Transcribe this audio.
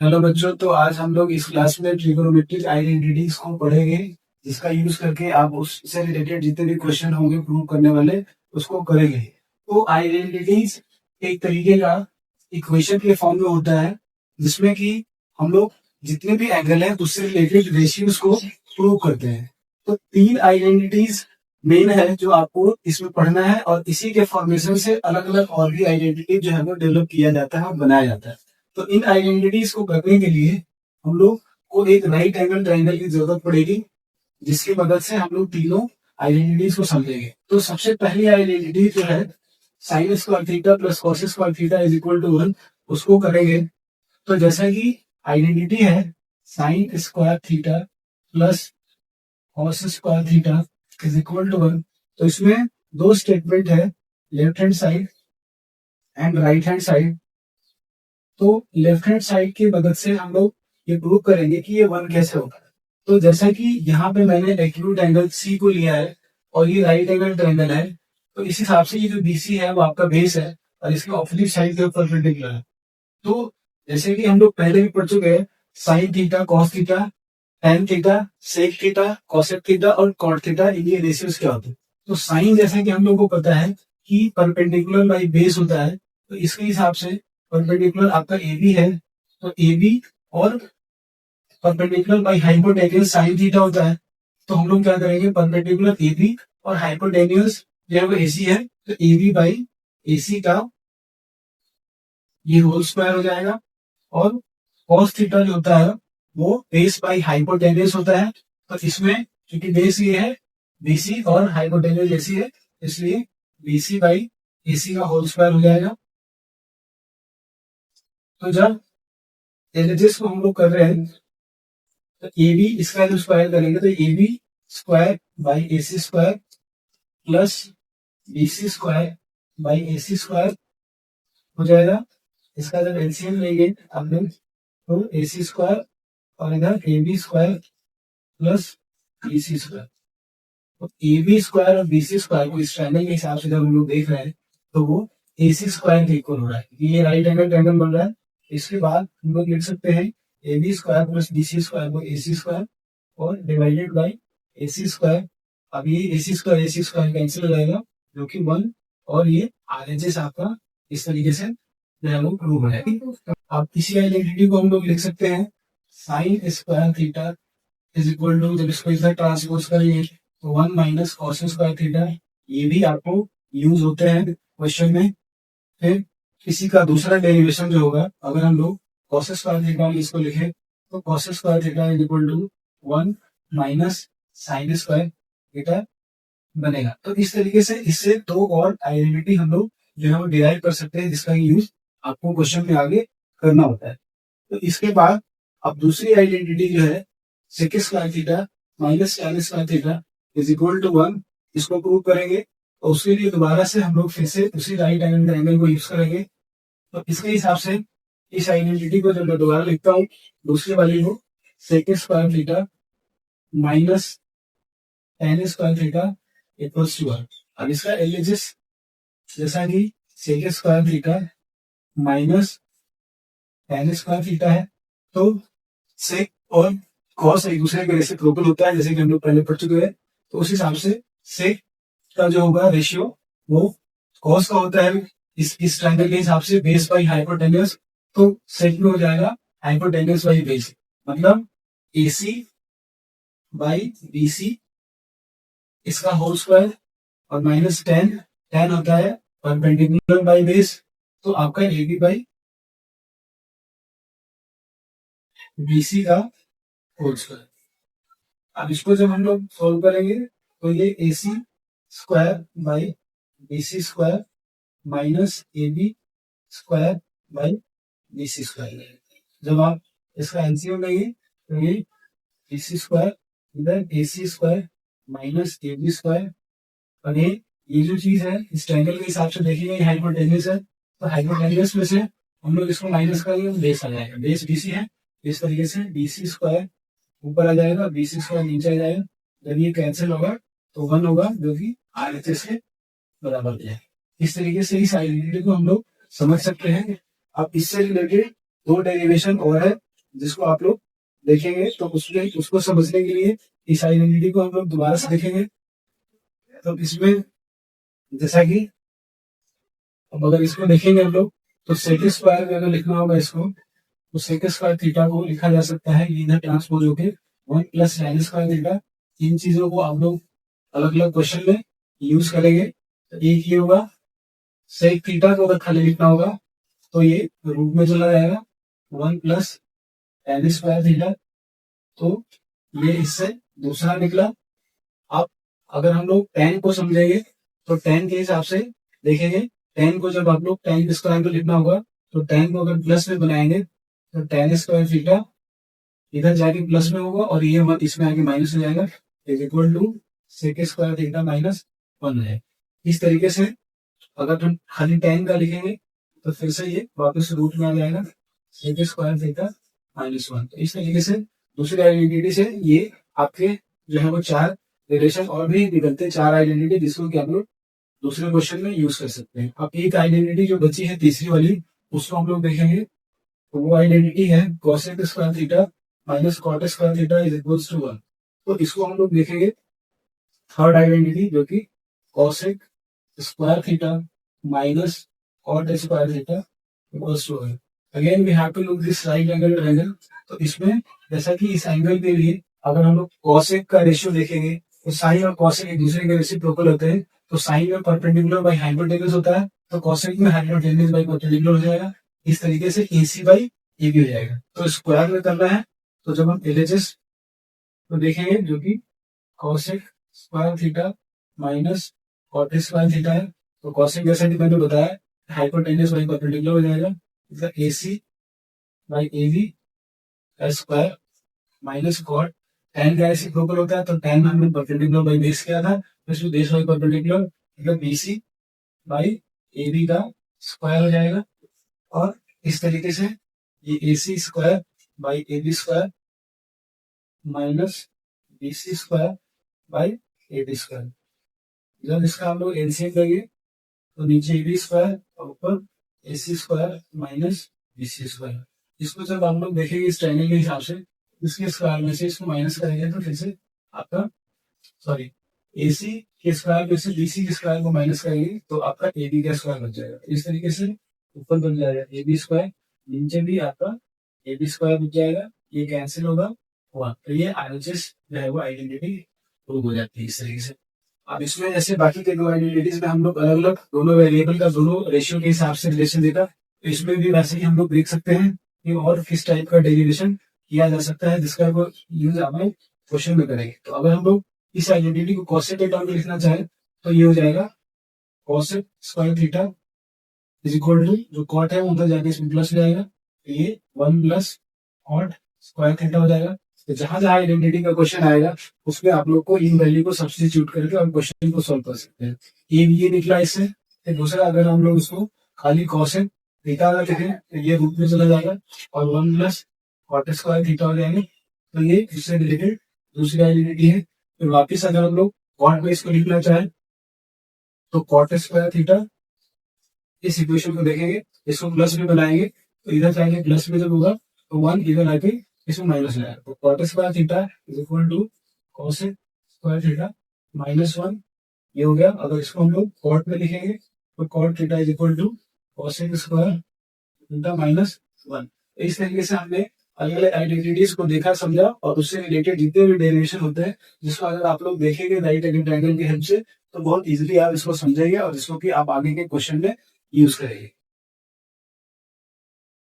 Hello बच्चों, तो आज हम लोग इस क्लास में ट्रिगोनोमेट्रिक आइडेंटिटीज को पढ़ेंगे, जिसका यूज करके आप उससे रिलेटेड जितने भी क्वेश्चन होंगे प्रूव करने वाले उसको करेंगे। तो आइडेंटिटीज एक तरीके का इक्वेशन के फॉर्म में होता है, जिसमें कि हम लोग जितने भी एंगल है उससे रिलेटेड रेशियोज को प्रूव करते हैं। तो तीन आइडेंटिटीज मेन है जो आपको इसमें पढ़ना है, और इसी के फॉर्मेशन से अलग अलग और भी आइडेंटिटी जो है वो डेवलप किया जाता है और बनाया जाता है। तो इन आइडेंटिटीज को करने के लिए हम लोग को एक राइट एंगल ट्राइंगल की जरूरत पड़ेगी, जिसकी मदद से हम लोग तीनों आइडेंटिटीज को समझेंगे। तो सबसे पहली आइडेंटिटी जो है sine square theta plus cos square theta is equal to 1, उसको करेंगे। तो जैसा कि आइडेंटिटी है sine square theta plus cos square theta is equal to 1, तो इसमें दो स्टेटमेंट है, left hand side and right hand side. तो लेफ्ट हैंड साइड की मदद से हम लोग ये प्रूव करेंगे कि ये वन कैसे होगा। तो जैसा कि यहाँ पे मैंने एक्यूट एंगल सी को लिया है और ये राइट एंगल ट्रायंगल है, तो इस हिसाब से ये जो बीसी है वो आपका बेस है और इसके ऑपोजिट साइड के ऊपर परपेंडिकुलर है। तो जैसे कि हम लोग पहले भी पढ़ चुके हैं, sine theta, cos theta, tan theta, sec theta, cosec theta और कॉट थीटा, इनके रेशियोज क्या होते हैं। तो साइन जैसा कि हम लोग को पता है कि परपेंडिकुलर बाई बेस होता है, तो इसके हिसाब से परपेंडिकुलर आपका ए बी है, तो ए बी और perpendicular by hypotenuse sine theta होता है। तो हम लोग क्या करेंगे, परपेंडिकुलर ए बी और हाइपोटेन्यूज जो है वो ए सी है, तो ए बी बाई ए सी का ये होल स्क्वायर हो जाएगा। और कॉस थीटा जो होता है वो बेस बाई हाइपोटेन्यूज होता है, तो इसमें क्योंकि बेस ये है बीसी और हाइपोटेन्यूज एसी है, इसलिए बीसी बाई एसी का होल स्क्वायर हो जाएगा। तो जब एलएचएस को हम लोग कर रहे हैं, तो ए बी इसका जो स्क्वायर करेंगे तो A B square by A C square plus B C square by A C square हो जाएगा। इसका जब एलसीएम लेंगे हम लोग, तो ए सी स्क्वायर और इधर A B square plus B C square. तो ए बी स्क्वायर और बी सी स्क्वायर को इस ट्रायंगल के हिसाब से जब हम लोग देख रहे हैं, तो वो ए सी स्क्वायर के इक्वल हो रहा है, ये राइट एंगल ट्रायंगल बन रहा है। इसके बाद हम लोग लिख सकते हैं A B square plus B C square को ए सी स्क्वायर और divided by A C square. अब ये ए सी स्क्वायर कैंसिल हो जाएगा, जो कि 1, और ये आर एच एस आपका इस तरीके से जो है वो प्रूव है। अब इसी आइडेंटिटी को हम लोग लिख सकते हैं sine square theta is equal to, जब इसको इधर ट्रांसपोज करेंगे तो 1 माइनस कॉस स्क्वायर थीटा। ये भी आपको यूज होते हैं क्वेश्चन में। फिर किसी का दूसरा डेरिवेशन जो होगा, अगर हम लोग कॉस स्क्वायर थीटा में इसको लिखे, तो cos square theta is equal to 1 minus sine square theta बनेगा। तो इस तरीके से इससे दो और आइडेंटिटी हम लोग जो है वो डिराइव कर सकते हैं, जिसका यूज आपको क्वेश्चन में आगे करना होता है। तो इसके बाद अब दूसरी आइडेंटिटी जो है sec square theta minus tan square theta is equal to 1, इसको प्रूव करेंगे। तो उसके लिए दोबारा से हम लोग फिर से उसी राइट एंगल ट्रायंगल को यूज करेंगे। तो इसके हिसाब से इस आइडेंटिटी को जब मैं दोबारा लिखता हूँ, दूसरी वाली को sec square theta minus tan square theta equals to 1। अब इसका एलएचएस जैसा कि sec square theta minus tan square theta है, तो सेक और कॉस एक दूसरे के रेसिप्रोकल होता है, जैसे कि हम लोग पहले पढ़ चुके हैं। तो उस हिसाब से सेक का जो होगा रेशियो वो कॉस का होता है इस ट्रायंगल के हिसाब से, बेस बाई हाइपोटेन्यूज। तो सेक में हो जाएगा हाइपोटेन्यूज बाई बेस, मतलब एसी बाई बीसी इसका होल स्क्वायर और माइनस टेन होता है परपेंडिकुलर बाई बेस, तो आपका ए बी बाई बीसी का होल स्क्वायर। अब इसको जब हम लोग सॉल्व करेंगे, तो ये A C square by B C square minus A B square by B C square. जब आप इसका एलसीएम लेंगे, तो ये बी सी स्क्वायर इधर A C square minus A B square, और ये जो चीज है इस ट्रायंगल के हिसाब से देखेंगे हाइपोटेन्यूज है, तो हाइपोटेन्यूज में से हम लोग इसको माइनस करेंगे तो बेस आ जाएगा, बेस बीसी है। इस तरीके से बीसी स्क्वायर ऊपर आ जाएगा, बीसी स्क्वायर नीचे आ जाएगा। जब ये कैंसिल होगा तो 1 होगा, जो कि आरएचएस के बराबर है। इस तरीके से इस आइडेंटिटी को हम लोग समझ सकते हैं। अब इससे रिलेटेड दो डेरिवेशन और है, जिसको आप लोग देखेंगे तो उसमें उसको समझने के लिए इस आइडेंटिटी को हम लोग दोबारा से देखेंगे। तो इसमें जैसा कि अब अगर इसको देखेंगे हम लोग तो सेक स्क्वायर में अगर लिखना होगा इसको तो सेक स्क्वायर थीटा को लिखा जा सकता है इधर ट्रांसपोज होके 1 प्लस साइन स्क्वायर थीटा। इन चीजों को आप लोग अलग अलग क्वेश्चन में यूज करेंगे। तो एक ये होगा सेक थीटा को अगर खाली लिखना होगा तो ये रूट में चला जाएगा 1 प्लस tan स्क्वायर थीटा। तो ये इससे दूसरा निकला। अब अगर हम लोग tan को समझेंगे तो tan के हिसाब से देखेंगे। tan को जब आप लोग tan स्क्वायर को लिखना होगा तो tan को अगर प्लस में बनाएंगे तो tan स्क्वायर थीटा इधर जाके प्लस में होगा और ये इसमें आके माइनस हो जाएगा is equal to sec square theta minus 1 है। इस तरीके से अगर हम खाली tan का लिखेंगे तो फिर से ये वापस रूट में आ जाएगा सेक स्क्वायर थीटा माइनस 1। तो इस तरीके से दूसरी आइडेंटिटी से ये आपके जो है वो 4 रिलेशन और भी निकलते हैं, 4 आइडेंटिटी जिसको कि आप लोग दूसरे क्वेश्चन में यूज कर सकते हैं। अब एक आइडेंटिटी जो बची है तीसरी वाली उसको हम लोग देखेंगे। तो वो आइडेंटिटी है cosec square theta minus cot square theta is equals to 1। तो इसको हम लोग देखेंगे थर्ड आइडेंटिटी जो कि cosec square theta minus cot square theta equals to 1। Again we have to look this right angle triangle. तो इसमें जैसा कि इस एंगल के लिए अगर हम लोग कोसेक का रेशियो देखेंगे तो साइन और कोसेक एक दूसरे के रेसिप्रोकल होते हैं। तो साइन में परपेंडिकुलर बाई हाइपोटेनस होता है तो कोसेक में हाइपोटेनस बाई परपेंडिकुलर हो जाएगा। इस तरीके से AC बाई AB हो जाएगा। तो स्क्वायर में करना है तो जब हम LHS तो देखेंगे जो कि cosec square theta minus cot square theta है। तो कोसेक जैसा कि मैंने बताया हाइपोटेनस बाई परपेंडिकुलर हो जाएगा। AC बाई AB का स्क्वायर माइनस कॉट tan का रेसिप्रोकल होता है तो tan हमने परपेंडिकुलर बाई बेस किया था तो बेस बाई परपेंडिकुलर मतलब BC बाई AB का स्क्वायर हो जाएगा। और इस तरीके से ये AC square by AB square minus BC square by AB square. जब इसका हम लोग एलसीएम करेंगे तो नीचे AB स्क्वायर और ऊपर AC square minus BC square. इसको जब हम लोग देखेंगे इस ट्रायंगल के हिसाब से इसके स्क्वायर में से इसको माइनस करेंगे तो फिर से आपका AC के स्क्वायर में से BC के स्क्वायर को माइनस करेंगे तो आपका AB का स्क्वायर बच जाएगा। इस तरीके से ऊपर बन जाएगा AB स्क्वायर, नीचे भी आपका AB स्क्वायर बच जाएगा, ये कैंसिल होगा 1। तो ये RHS जो है वो आइडेंटिटी प्रूव हो जाती है इस तरीके से। अब इसमें जैसे बाकी के दो आइडेंटिटीज में हम लोग अलग अलग दोनों वेरिएबल का दोनों रेशियो के हिसाब से रिलेशन देखा। तो इसमें भी वैसे ही हम लोग देख सकते हैं कि और किस टाइप का डेरिवेशन किया जा सकता है जिसका वो यूज हमें क्वेश्चन में करेंगे। तो अगर हम लोग इस आइडेंटिटी को कोसेक के टर्म में लिखना चाहे तो ये हो जाएगा cosec square theta is equal to जो कॉट है उधर जाके इसमें प्लस हो जाएगा तो ये 1 प्लस कॉट स्क्वायर थीटा हो जाएगा। तो जहां जहां आइडेंटिटी का क्वेश्चन आएगा उसमें आप लोग को इन वैल्यू को सब्स्टिट्यूट करके और क्वेश्चन को सॉल्व कर सकते हैं। ये निकला इससे। दूसरा अगर हम लोग इसको खाली कोसेक थीटा अगर लिखें तो ये रूट में चला जाएगा और 1 प्लस कॉट स्क्वायर थीटा हो जाएंगे। तो ये इससे रिलेटेड दूसरी आइडेंटिटी है। तो वापिस अगर हम लोग कॉट बेस को लिखना चाहें तो कॉट स्क्वायर थीटा इस इक्वेशन को देखेंगे इसको प्लस में बनाएंगे तो इधर जाएंगे प्लस में जब होगा तो 1 इधर आके इसमें माइनस लाएगा। तो cot square theta is equal to cosec square theta minus 1 ये हो गया। अगर इसको हम लोग कॉट में लिखेंगे तो cot theta is equal to cosec square theta minus 1। इस तरीके से हमने अलग अलग आइडेंटिटीज को देखा समझा और उससे रिलेटेड जितने भी डेरिवेशन होते हैं जिसको अगर आप लोग देखेंगे राइट एंगल ट्रायंगल की हेल्प से तो बहुत इजीली आप इसको समझेंगे और इसको कि आप आगे के क्वेश्चन में यूज करेंगे।